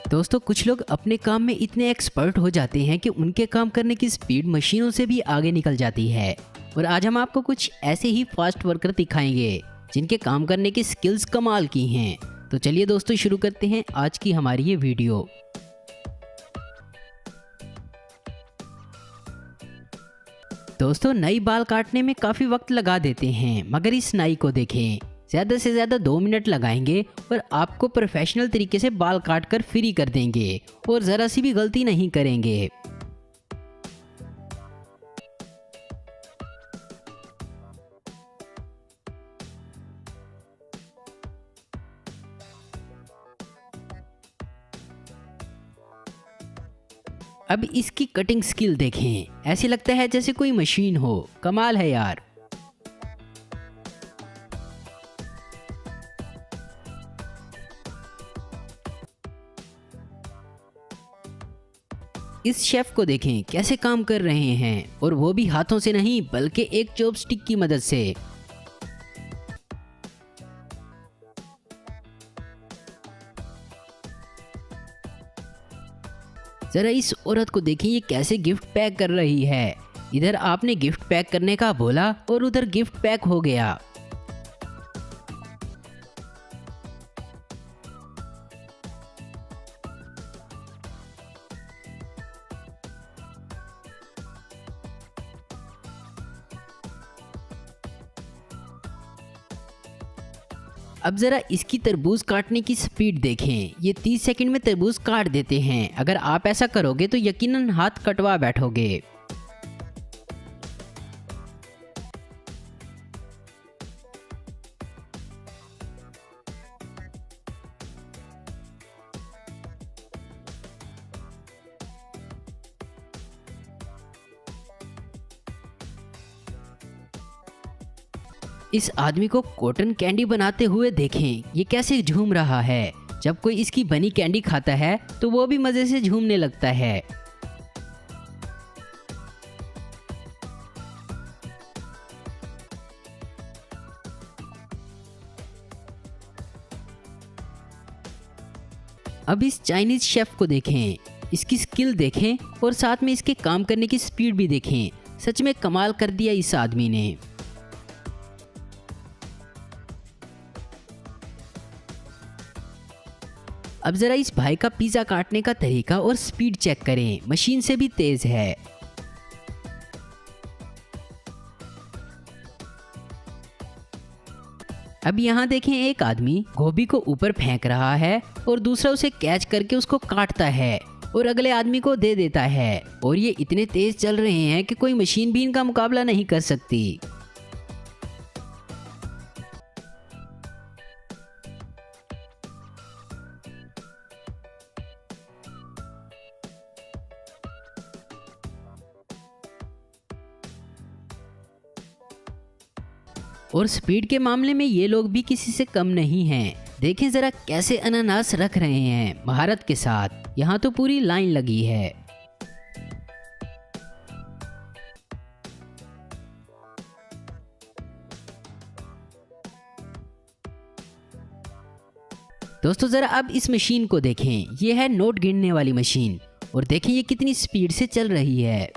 दोस्तों कुछ लोग अपने काम में इतने एक्सपर्ट हो जाते हैं कि उनके काम करने की स्पीड मशीनों से भी आगे निकल जाती है। और आज हम आपको कुछ ऐसे ही फास्ट वर्कर दिखाएंगे जिनके काम करने की स्किल्स कमाल की हैं। तो चलिए दोस्तों शुरू करते हैं आज की हमारी ये वीडियो। दोस्तों नाई बाल काटने में काफ़ी वक्त लगा देते हैं, मगर इस नाई को देखें, ज़्यादा से ज़्यादा 2 मिनट लगाएंगे और आपको प्रोफेशनल तरीके से बाल काट कर फ्री कर देंगे और ज़रा सी भी गलती नहीं करेंगे। अब इसकी कटिंग स्किल देखें, ऐसे लगता है जैसे कोई मशीन हो। कमाल है यार। इस शेफ को देखें कैसे काम कर रहे हैं, और वो भी हाथों से नहीं बल्कि एक चॉपस्टिक की मदद से। जरा इस औरत को देखिए, ये कैसे गिफ्ट पैक कर रही है। इधर आपने गिफ्ट पैक करने का बोला और उधर गिफ्ट पैक हो गया। अब जरा इसकी तरबूज काटने की स्पीड देखें, ये 30 सेकंड में तरबूज काट देते हैं। अगर आप ऐसा करोगे तो यकीनन हाथ कटवा बैठोगे। इस आदमी को कॉटन कैंडी बनाते हुए देखें, ये कैसे झूम रहा है। जब कोई इसकी बनी कैंडी खाता है तो वो भी मजे से झूमने लगता है। अब इस चाइनीज शेफ को देखें, इसकी स्किल देखें और साथ में इसके काम करने की स्पीड भी देखें। सच में कमाल कर दिया इस आदमी ने। अब जरा इस भाई का पिज़्ज़ा काटने का तरीका और स्पीड चेक करें, मशीन से भी तेज है। अब यहाँ देखें, एक आदमी गोभी को ऊपर फेंक रहा है और दूसरा उसे कैच करके उसको काटता है और अगले आदमी को दे देता है। और ये इतने तेज चल रहे हैं कि कोई मशीन भी इनका मुकाबला नहीं कर सकती। और स्पीड के मामले में ये लोग भी किसी से कम नहीं हैं। देखें जरा कैसे अनानास रख रहे हैं महारत के साथ। यहाँ तो पूरी लाइन लगी है। दोस्तों जरा अब इस मशीन को देखें, ये है नोट गिनने वाली मशीन, और देखें ये कितनी स्पीड से चल रही है।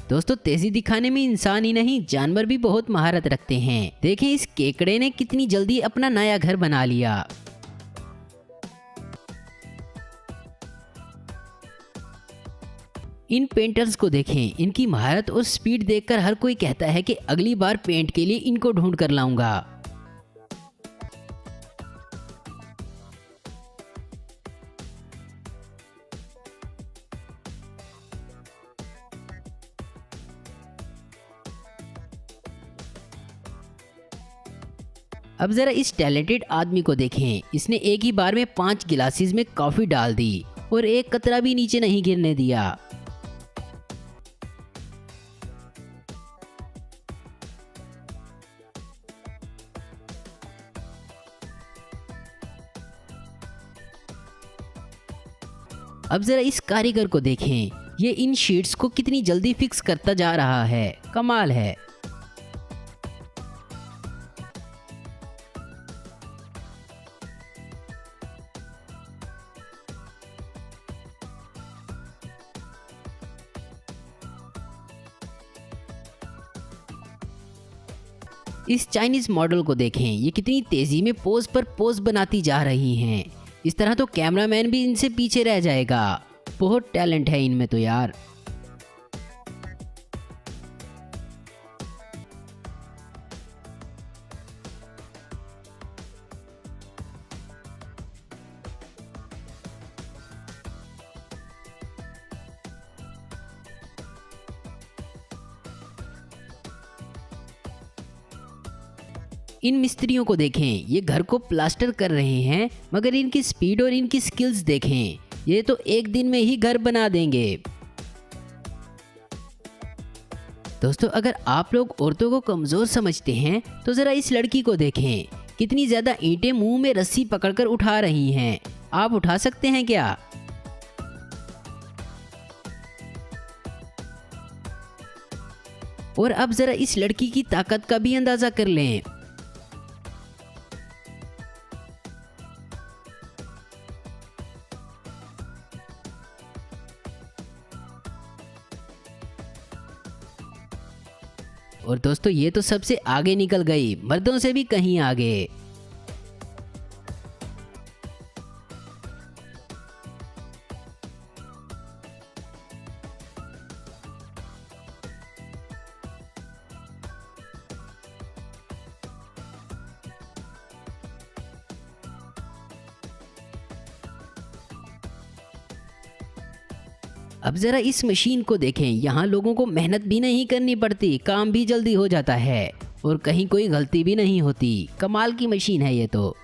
दोस्तों तेजी दिखाने में इंसान ही नहीं जानवर भी बहुत महारत रखते हैं। देखें इस केकड़े ने कितनी जल्दी अपना नया घर बना लिया। इन पेंटर्स को देखें, इनकी महारत और स्पीड देखकर हर कोई कहता है कि अगली बार पेंट के लिए इनको ढूंढ कर लाऊंगा। अब जरा इस टैलेंटेड आदमी को देखें, इसने एक ही बार में 5 गिलासेस में कॉफी डाल दी और एक कतरा भी नीचे नहीं गिरने दिया। अब जरा इस कारीगर को देखें, ये इन शीट्स को कितनी जल्दी फिक्स करता जा रहा है, कमाल है। इस चाइनीज मॉडल को देखें, ये कितनी तेजी में पोज पर पोज बनाती जा रही हैं। इस तरह तो कैमरामैन भी इनसे पीछे रह जाएगा। बहुत टैलेंट है इनमें तो यार। इन मिस्त्रियों को देखें, ये घर को प्लास्टर कर रहे हैं, मगर इनकी स्पीड और इनकी स्किल्स देखें, ये तो एक दिन में ही घर बना देंगे। दोस्तों, अगर आप लोग औरतों को कमज़ोर समझते हैं तो ज़रा इस लड़की को देखें, कितनी ज़्यादा ईंटें मुंह में रस्सी पकड़कर उठा रही हैं। आप उठा सकते हैं क्या? और अब ज़रा इस लड़की की ताकत का भी अंदाज़ा कर लें। और दोस्तों, ये तो सबसे आगे निकल गई, मर्दों से भी कहीं आगे। अब ज़रा इस मशीन को देखें, यहाँ लोगों को मेहनत भी नहीं करनी पड़ती, काम भी जल्दी हो जाता है और कहीं कोई गलती भी नहीं होती। कमाल की मशीन है ये तो।